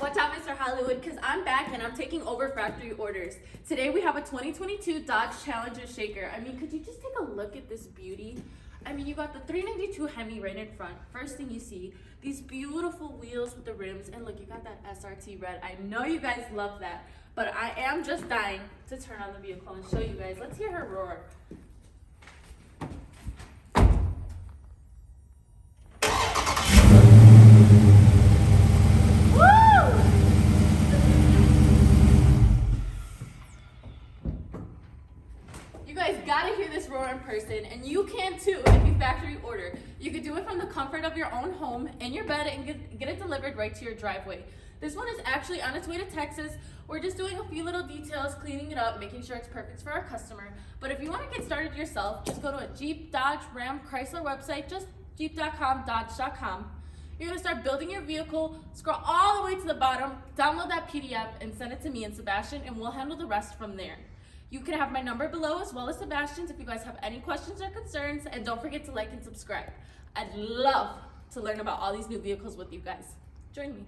Watch out, Mr. Hollywood, because I'm back and I'm taking over factory orders. Today we have a 2022 Dodge Challenger Shaker. I mean, could you just take a look at this beauty? I mean, you got the 392 Hemi right in front. First thing you see, these beautiful wheels with the rims. And look, you got that SRT red. I know you guys love that, but I am just dying to turn on the vehicle and show you guys. Let's hear her roar. You guys gotta hear this roar in person, and you can too if you factory order. You could do it from the comfort of your own home, in your bed, and get it delivered right to your driveway. This one is actually on its way to Texas. We're just doing a few little details, cleaning it up, making sure it's perfect for our customer. But if you want to get started yourself, just go to a Jeep, Dodge, Ram, Chrysler website, just jeep.com, dodge.com. You're gonna start building your vehicle, scroll all the way to the bottom, download that PDF, and send it to me and Sebastian, and we'll handle the rest from there. You can have my number below as well as Sebastian's if you guys have any questions or concerns, and don't forget to like and subscribe. I'd love to learn about all these new vehicles with you guys. Join me.